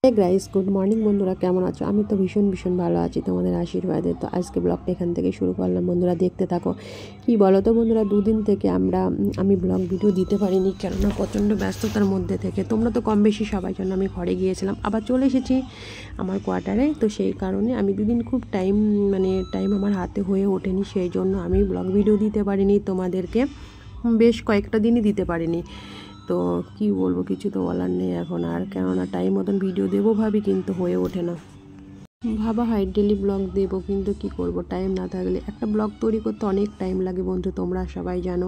Hey guys, good morning বন্ধুরা, কেমন আছো? আমি তো ভীষণ ভালো আছি তোমাদের আশীর্বাদে। তো আজকে ব্লগটা এখান থেকে শুরু করলাম। বন্ধুরা দেখতে থাকো। কি বলো তো বন্ধুরা, দুদিন থেকে আমি ব্লগ ভিডিও দিতে পারিনি, কেননা প্রচণ্ড ব্যস্ততার মধ্যে থেকে। তোমরা তো কম বেশি সবাই জন্য আমি ঘরে গিয়েছিলাম, আবার চলে এসেছি আমার কোয়ার্টারে। তো সেই কারণে আমি দুদিন খুব টাইম আমার হাতে হয়ে ওঠেনি, সেই জন্য আমি ব্লগ ভিডিও দিতে পারিনি তোমাদেরকে। বেশ কয়েকটা দিনই দিতে পারিনি। তো কি বলবো, কিছু তো বলার নেই এখন আর, কেননা টাইম মতন ভিডিও দেবো ভাবি, কিন্তু হয়ে ওঠে না। ভাবা হয় ডেলি ব্লগ দেবো, কিন্তু কি করব, টাইম না থাকলে। একটা ব্লগ তৈরি করতে অনেক টাইম লাগে বন্ধু, তোমরা সবাই জানো।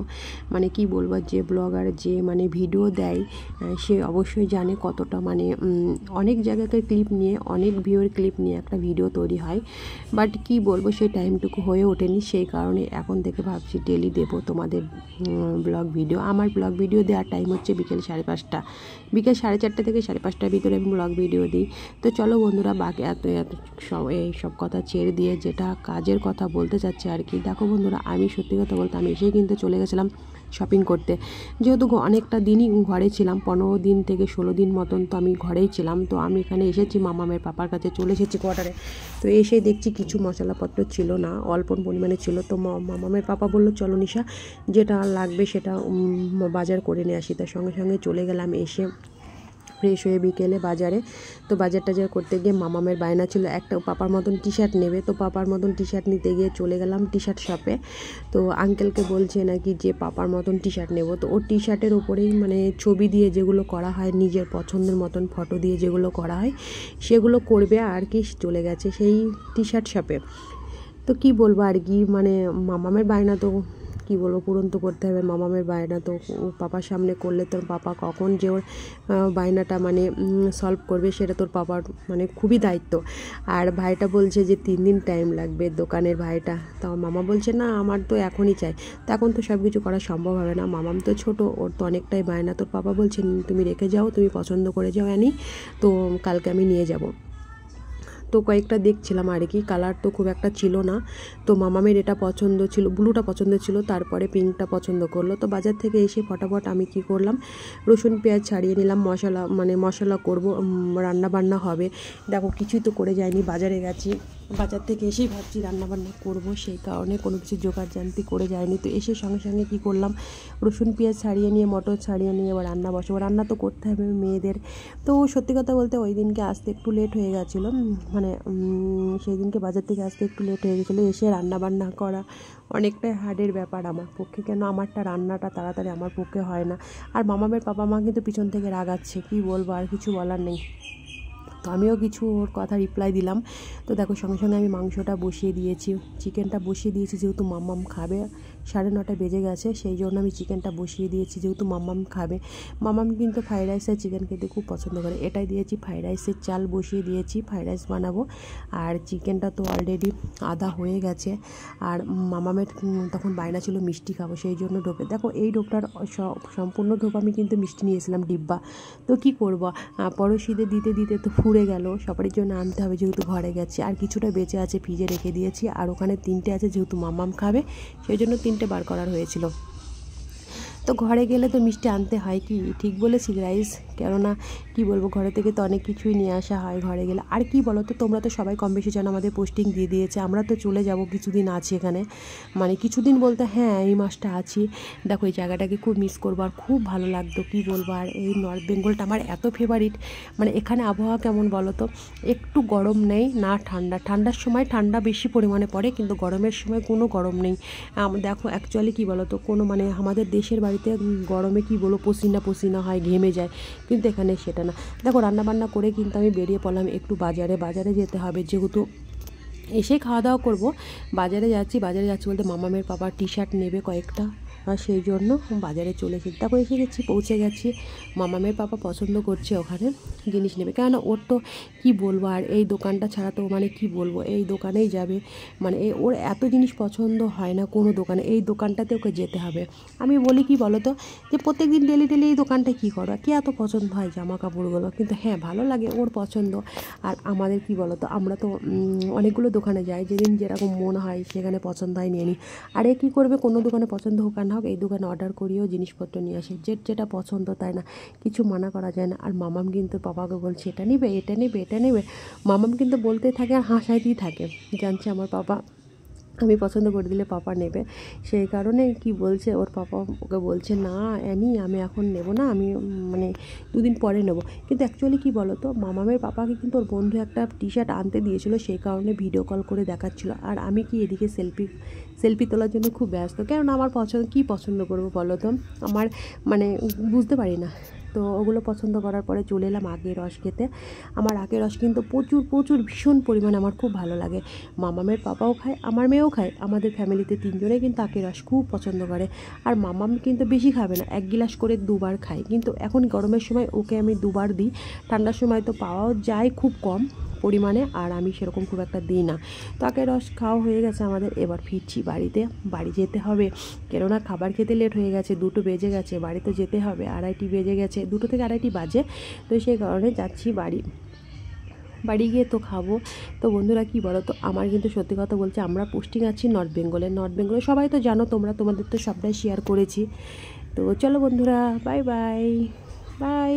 কি বলবো, যে ব্লগার যে ভিডিও দেয় সে অবশ্যই জানে কতটা অনেক জায়গাকার ক্লিপ নিয়ে, অনেক ভিউয়ের ক্লিপ নিয়ে একটা ভিডিও তৈরি হয়। বাট কি বলবো, সেই টাইমটুকু হয়ে ওঠেনি। সেই কারণে এখন থেকে ভাবছি ডেলি দেবো তোমাদের ব্লগ ভিডিও। আমার ব্লগ ভিডিও দেওয়ার টাইম হচ্ছে বিকেল 5:30। বিকেল 4:30 থেকে 5:30 ভিতরে আমি ব্লগ ভিডিও দিই। তো চলো বন্ধুরা, বাকি এত এই সব কথা ছেড়ে দিয়ে যেটা কাজের কথা বলতে চাচ্ছি আর কি। দেখো বন্ধুরা, আমি সত্যি কথা বলতে আমি এসেই কিন্তু চলে গেছিলাম শপিং করতে। যেহেতু অনেকটা দিনই ঘরে ছিলাম, 15 দিন থেকে 16 দিন মতন তো আমি ঘরেই ছিলাম। তো আমি এখানে এসেছি মামামের পাপার কাছে, চলে এসেছি কোয়ার্টারে। তো এসে দেখছি কিছু মশলাপত্র ছিল না, অল্প পরিমাণে ছিল। তো মামামের পাপা বললো চলো নিশা, যেটা লাগবে সেটা বাজার করে নিয়ে আসি। তার সঙ্গে সঙ্গে চলে গেলাম। এসে ফ্রেশ হয়ে বিকেলে বাজারে। তো বাজার টাজার করতে গিয়ে মামামের বায়না ছিল একটা পাপার মতন টি শার্ট নেবে। তো পাপার মতন টি শার্ট নিতে গিয়ে চলে গেলাম টি শার্ট শপে। তো আঙ্কেলকে বলছে নাকি যে পাপার মতন টি শার্ট নেবো। তো ওর টি শার্টের ওপরেই ছবি দিয়ে যেগুলো করা হয়, নিজের পছন্দের মতন ফটো দিয়ে যেগুলো করা হয় সেগুলো করবে আর কি। চলে গেছে সেই টি শার্ট শপে। তো কি বলবো আর কি, মামামের বায়না তো কি বলবো, পূরণ তো করতে হবে। মামামের বায়না তো পাপার সামনে করলে তোর পাপা কখন যে ওর বায়নাটা সলভ করবে, সেটা তোর পাপার খুবই দায়িত্ব। আর ভাইটা বলছে যে 3 দিন টাইম লাগবে, দোকানের ভাইটা। তো মামা বলছে না, আমার তো এখনই চাই। তো এখন তো সব কিছু করা সম্ভব হবে না, মামাম তো ছোট, ওর তো অনেকটাই বায়না। তোর পাপা বলছে তুমি রেখে যাও, তুমি পছন্দ করে যাও আনি, তো কালকে আমি নিয়ে যাব। তো কয়েকটা দেখছিলাম আর কি, কালার তো খুব একটা ছিল না। তো মামামের এটা পছন্দ ছিল, ব্লুটা পছন্দ ছিল, তারপরে পিঙ্কটা পছন্দ করলো। তো বাজার থেকে এসে ফটাফট আমি কি করলাম, রসুন পেঁয়াজ ছাড়িয়ে নিলাম। মশলা করব, রান্না বান্না হবে। দেখো কিছুই তো করে যায়নি, বাজারে গেছি, বাজার থেকে এসেই ভাবছি রান্নাবান্না করব, সেই কারণে কোনো কিছু জোগাড় জানতি করে যায়নি। তো এসে সঙ্গে সঙ্গে কী করলাম, রসুন পেঁয়াজ ছাড়িয়ে নিয়ে, মটর ছাড়িয়ে নিয়ে এবার রান্না বসাবো। রান্না তো করতে হবে মেয়েদের। তো সত্যি কথা বলতে ওই দিনকে আসতে একটু লেট হয়ে গেছিলো, সেই দিনকে বাজার থেকে আসতে একটু লেট হয়ে গেছিলো। এসে রান্না বান্না করা অনেকটাই হার্ডের ব্যাপার আমার পক্ষে, কেন আমারটা রান্নাটা তাড়াতাড়ি আমার পক্ষে হয় না। আর মামামের বাবা মা কিন্তু পিছন থেকে রাগাচ্ছে, কি বলবো, আর কিছু বলার নেই। তো আমিও কিছু ওর কথা রিপ্লাই দিলাম। তো দেখো সঙ্গে সঙ্গে আমি মাংসটা বসিয়ে দিয়েছি, চিকেনটা বসিয়ে দিয়েছি, যেহেতু মাম্মাম খাবে। 9:30 বেজে গেছে, সেই জন্য আমি চিকেনটা বসিয়ে দিয়েছি, যেহেতু মাম্মাম খাবে। মাম্মাম কিন্তু ফ্রাইড রাইস আর চিকেন খেতে খুব পছন্দ করে। এটাই দিয়েছি, ফ্রাইড রাইসের চাল বসিয়ে দিয়েছি, ফ্রাইড রাইস বানাবো। আর চিকেনটা তো অলরেডি আধা হয়ে গেছে। আর মামামের তখন বায়না ছিল মিষ্টি খাবো, সেই জন্য ঢোকে। দেখো এই ঢোকটার সম্পূর্ণ ঢোক আমি কিন্তু মিষ্টি নিয়েছিলাম ডিব্বা। তো কি করব, পড়োশিদের দিতে দিতে তো ফুরে গেল, সবারই জন্য আনতে হবে যেহেতু ঘরে গেছে। আর কিছুটা বেঁচে আছে, ফ্রিজে রেখে দিয়েছি। আর ওখানে 3টে আছে, যেহেতু মাম্মাম খাবে সেই জন্য 3টে বার করার হয়েছিল। তো ঘরে গেলে তো মিষ্টি আনতে হয়, কি ঠিক বলেছি গাইস? কেননা কি বলবো, ঘরে থেকে তো অনেক কিছুই নিয়ে আসা হয় ঘরে গেলে। আর কি বলো তো, তোমরা তো সবাই কম বেশি জানো আমাদের পোস্টিং দিয়ে দিয়েছে, আমরা তো চলে যাব কিছুদিন আছি এখানে। কিছুদিন বলতে হ্যাঁ, এই মাসটা আছি। দেখো এই জায়গাটাকে খুব মিস করবো, আর খুব ভালো লাগতো, কি বলবো। আর এই নর্থ বেঙ্গলটা আমার এত ফেভারিট। এখানে আবহাওয়া কেমন বলো তো, একটু গরম নেই না ঠান্ডা। ঠান্ডার সময় ঠান্ডা বেশি পরিমাণে পড়ে, কিন্তু গরমের সময় কোনো গরম নেই। দেখো অ্যাকচুয়ালি কী বলো তো, কোনো আমাদের দেশের বাড়িতে গরমে কি বলো, পসিনা হয়, ঘেমে যায়, কিন্তু এখানে সেটা না। দেখো রান্নাবান্না করে কিন্তু আমি বেরিয়ে পড়লাম একটু বাজারে যেতে হবে, যেহেতু এসে খাওয়া দাওয়া করবো। বাজারে যাচ্ছি বলতে মামামের পাপা টি শার্ট নেবে কয়েকটা, আর সেই জন্য বাজারে চলে এসেছি। তারপর পৌঁছে গেছি। মামামের পাপা পছন্দ করছে ওখানে জিনিস নেবে, কেননা ওর তো কি বলবো, আর এই দোকানটা ছাড়া তো কি বলবো, এই দোকানেই যাবে। ওর এত জিনিস পছন্দ হয় না কোনো দোকানে, এই দোকানটাতে ওকে যেতে হবে। আমি বলি কি বলো তো, যে প্রত্যেক দিন ডেলি এই দোকানটায় কী করো, কি এত পছন্দ হয় জামা কাপড়গুলো, কিন্তু হ্যাঁ ভালো লাগে, ওর পছন্দ। আর আমাদের কি বলো তো, আমরা তো অনেকগুলো দোকানে যাই, যেদিন যেরকম মন হয় সেখানে পছন্দ হয় নিয়ে নিই। আর এ কী করবে, কোনো দোকানে পছন্দ হোক আর না হোক এই দোকানে অর্ডার করিয়েও জিনিসপত্র নিয়ে আসে, যেটা পছন্দ তাই না, কিছু মানা করা যায় না। আর মামাম কিন্তু পাপাকে বলছে এটা নেবে, এটা নেবে, এটা নেবে, মামাম কিন্তু বলতেই থাকে আর হাসাইতেই থাকে, জানছে আমার পাপা আমি পছন্দ করে দিলে পাপা নেবে। সেই কারণে কি বলছে, ওর পাপা ওকে বলছে না অ্যানি আমি এখন নেব না, আমি মানে 2 দিন পরে নেব। কিন্তু অ্যাকচুয়ালি কী বলো তো, মামামের পাপাকে কিন্তু ওর বন্ধু একটা টি শার্ট আনতে দিয়েছিল, সেই কারণে ভিডিও কল করে দেখাচ্ছিলো। আর আমি কি এদিকে সেলফি তোলার জন্য খুব ব্যস্ত, কারণ আমার কী পছন্দ করবো বলো তো, আমার মানে বুঝতে পারি না। তো ওগুলো পছন্দ করার পরে চলে এলাম আখের রস খেতে। আমার আখের রস কিন্তু প্রচুর ভীষণ পরিমাণে আমার খুব ভালো লাগে। মামামের পাপাও খায়, আমার মেয়েও খায়, আমাদের ফ্যামিলিতে 3 জনেই কিন্তু আখের রস খুব পছন্দ করে। আর মামাম কিন্তু বেশি খাবে না, 1 গিলাস করে 2 বার খায়, কিন্তু এখন গরমের সময় ওকে আমি 2 বার দিই, ঠান্ডার সময় তো পাওয়াও যায় খুব কম পরিমাণে, আর আমি সেরকম খুব একটা দিই না। তো আখের রস খাওয়া হয়ে গেছে আমাদের, এবার ফিরছি বাড়ি যেতে হবে, কেননা খাবার খেতে লেট হয়ে গেছে, 2টো বেজে গেছে, বাড়িতে যেতে হবে, 2:30 বেজে গেছে, 2টো থেকে 2:30 বাজে। তো সেই কারণে যাচ্ছি বাড়ি গিয়ে তো খাবো। তো বন্ধুরা কী বলো তো, আমার কিন্তু সত্যি কথা বলছে, আমরা পোস্টিং আছি নর্থ বেঙ্গলে, সবাই তো জানো তোমরা, তোমাদের তো সবটাই শেয়ার করেছি। তো চলো বন্ধুরা, বাই বাই।